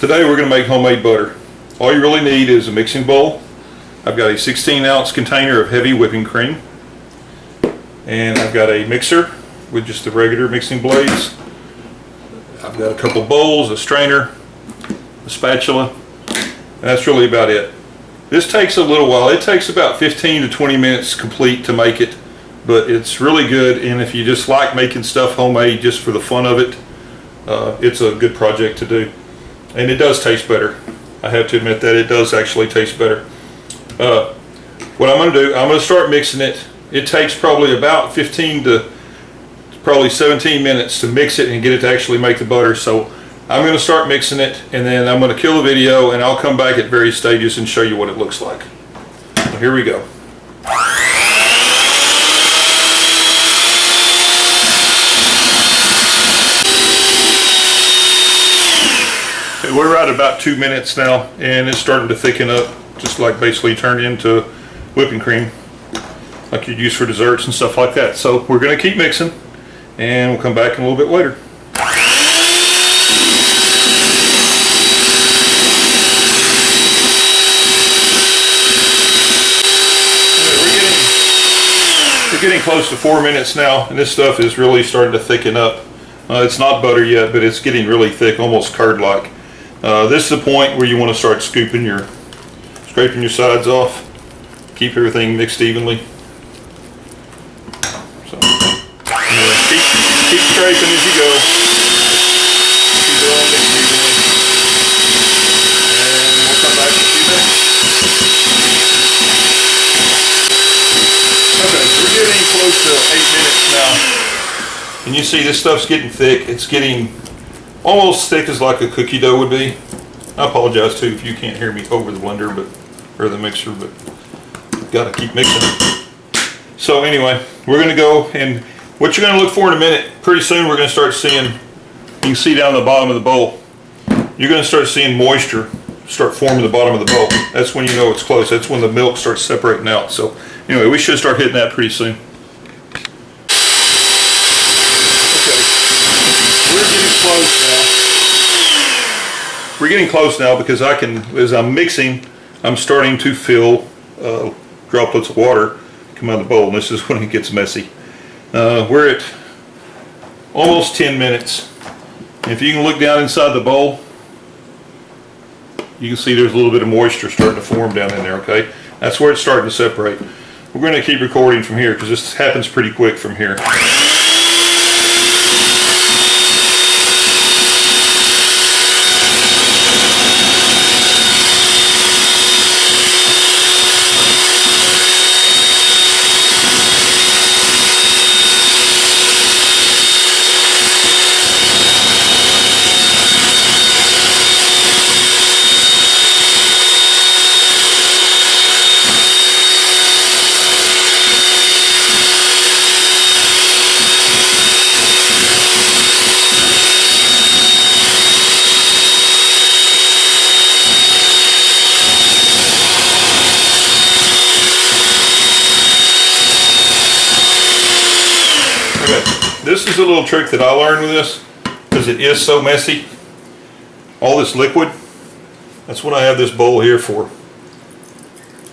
Today we're going to make homemade butter. All you really need is a mixing bowl. I've got a 16-ounce container of heavy whipping cream. And I've got a mixer with just the regular mixing blades. I've got a couple bowls, a strainer, a spatula, and that's really about it. This takes a little while. It takes about 15 to 20 minutes complete to make it, but it's really good, and if you just like making stuff homemade just for the fun of it, it's a good project to do. And it does taste better. I have to admit that it does actually taste better. What I'm going to do, I'm going to start mixing it. It takes probably about 15 to probably 17 minutes to mix it and get it to actually make the butter. So I'm going to start mixing it, and then I'm going to kill the video, and I'll come back at various stages and show you what it looks like. So here we go. We're at about 2 minutes now, and it's starting to thicken up, just like basically turn into whipping cream like you'd use for desserts and stuff like that. So we're going to keep mixing, and we'll come back in a little bit later. We're getting close to 4 minutes now, and this stuff is really starting to thicken up. It's not butter yet, but it's getting really thick, almost curd-like. This is the point where you want to start scraping your sides off. Keep everything mixed evenly. So, keep scraping as you go. Keep it all mixed evenly. And we'll come back in a few minutes. Okay, so we're getting close to 8 minutes now. And you see this stuff's getting thick. It's getting almost thick as like a cookie dough would be. I apologize too if you can't hear me over the blender or the mixer, but gotta keep mixing. So anyway, we're gonna go, and what you're gonna look for in a minute, pretty soon we're gonna start seeing, you can see down the bottom of the bowl, you're gonna start seeing moisture start forming the bottom of the bowl. That's when you know it's close. That's when the milk starts separating out. So anyway, we should start hitting that pretty soon. We're getting close now because I can, as I'm mixing, I'm starting to feel droplets of water come out of the bowl, and this is when it gets messy. We're at almost 10 minutes. If you can look down inside the bowl, you can see there's a little bit of moisture starting to form down in there, okay? That's where it's starting to separate. We're going to keep recording from here because this happens pretty quick from here. This is a little trick that I learned with this, because it is so messy. All this liquid, that's what I have this bowl here for.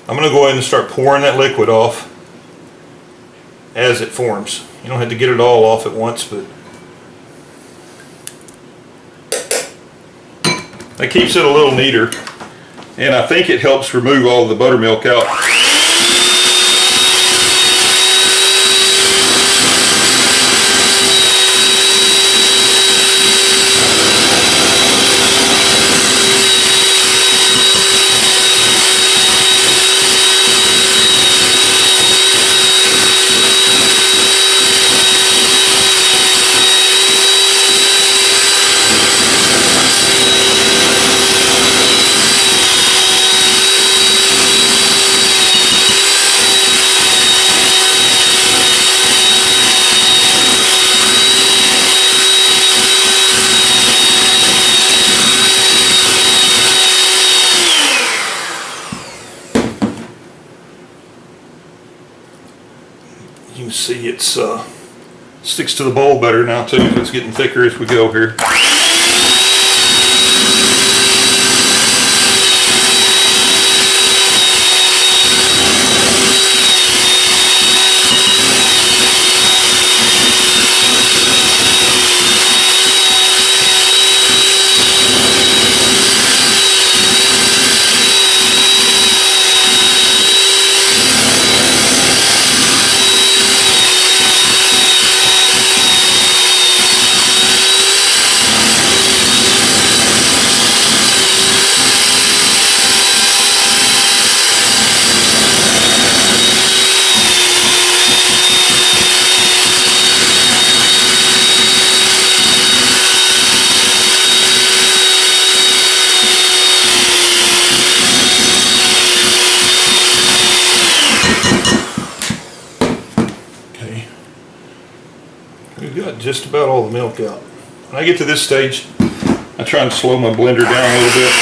I'm going to go ahead and start pouring that liquid off as it forms. You don't have to get it all off at once, but that keeps it a little neater, and I think it helps remove all of the buttermilk out. You can see it's sticks to the bowl better now too. It's getting thicker as we go here. just about all the milk out. When I get to this stage, I try and slow my blender down a little bit.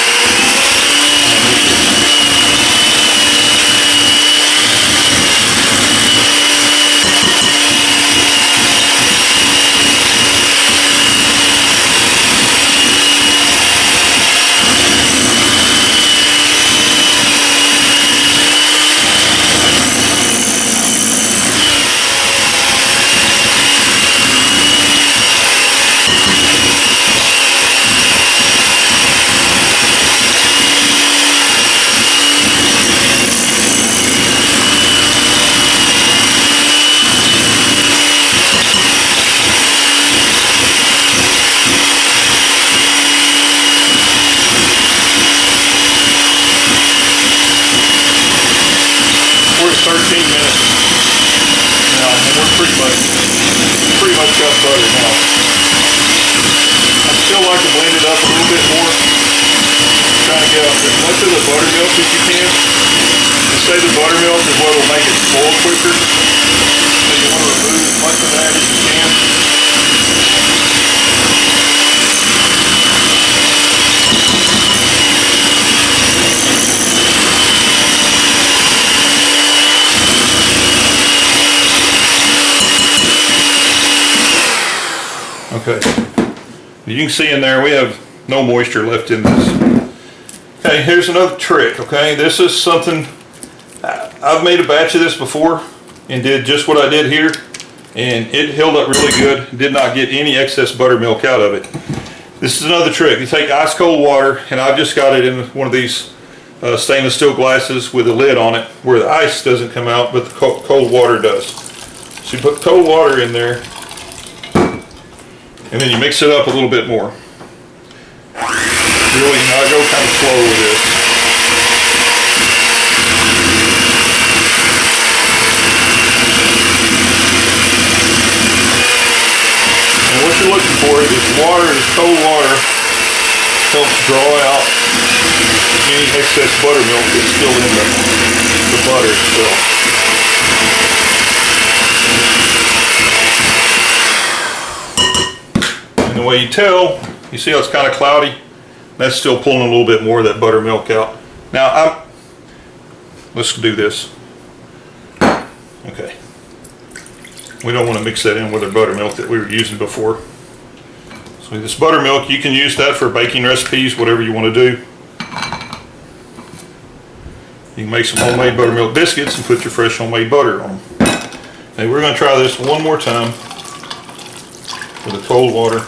We're at 13 minutes now, and we're pretty much got butter now. I'd still like to blend it up a little bit more, trying to get as much of the buttermilk as you can. They say the buttermilk is what will make it spoil quicker, so you want to remove as much of that as you can. Okay, you can see in there we have no moisture left in this. Okay, here's another trick, okay? This is something, I've made a batch of this before and did just what I did here, and it held up really good. Did not get any excess buttermilk out of it. This is another trick. You take ice cold water, and I've just got it in one of these stainless steel glasses with a lid on it where the ice doesn't come out, but the cold water does. So you put cold water in there, and then you mix it up a little bit more. Really, I go kind of slow with this. And what you're looking for is water, this cold water helps draw out any excess buttermilk that's still in the butter itself. And the way you tell, you see how it's kind of cloudy? That's still pulling a little bit more of that buttermilk out. Now, let's do this. Okay. We don't want to mix that in with our buttermilk that we were using before. So this buttermilk, you can use that for baking recipes, whatever you want to do. You can make some homemade buttermilk biscuits and put your fresh homemade butter on them. Okay, we're going to try this one more time with the cold water.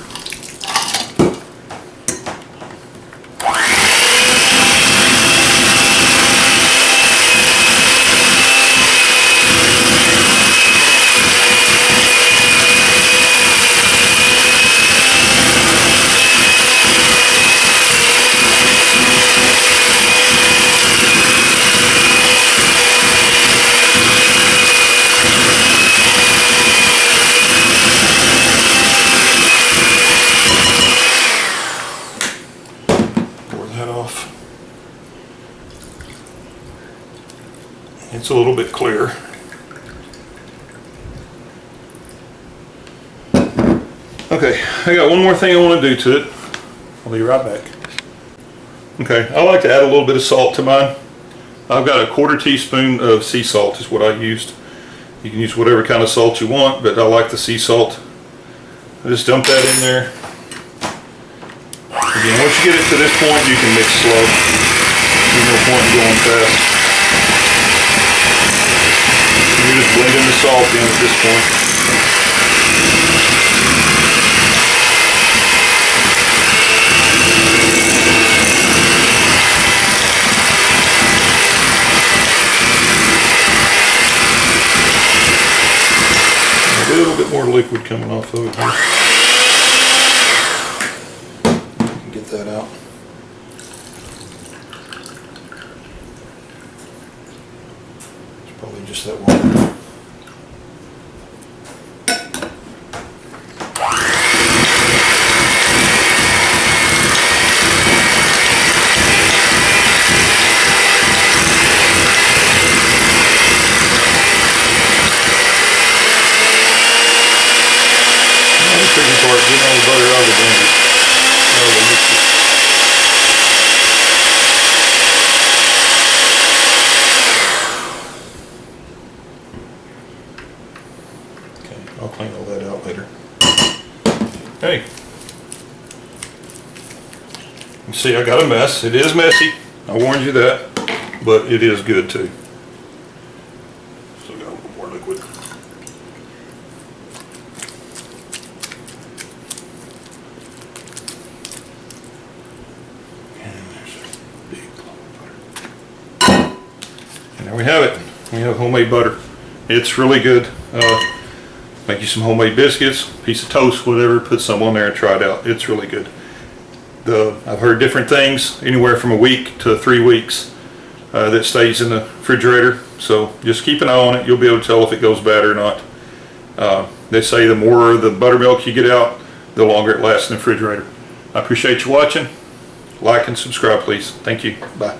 It's a little bit clear. Okay, I got one more thing I want to do to it. I'll be right back. Okay, I like to add a little bit of salt to mine. I've got a 1/4 teaspoon of sea salt is what I used. You can use whatever kind of salt you want, but I like the sea salt. I just dump that in there. Again, once you get it to this point, you can mix slow. There's no point in going fast. You're just blending the salt in at this point. A little bit more liquid coming off of it here. Get that out. It's probably just that water. You see, I got a mess. It is messy. I warned you that, but it is good too. So I got a little more liquid. And there's a big blob of butter. And there we have it. We have homemade butter. It's really good. Make you some homemade biscuits, piece of toast, whatever, put some on there and try it out. It's really good. I've heard different things, anywhere from a week to 3 weeks that stays in the refrigerator. So just keep an eye on it. You'll be able to tell if it goes bad or not. They say the more the buttermilk you get out, the longer it lasts in the refrigerator. I appreciate you watching. Like and subscribe, please. Thank you. Bye.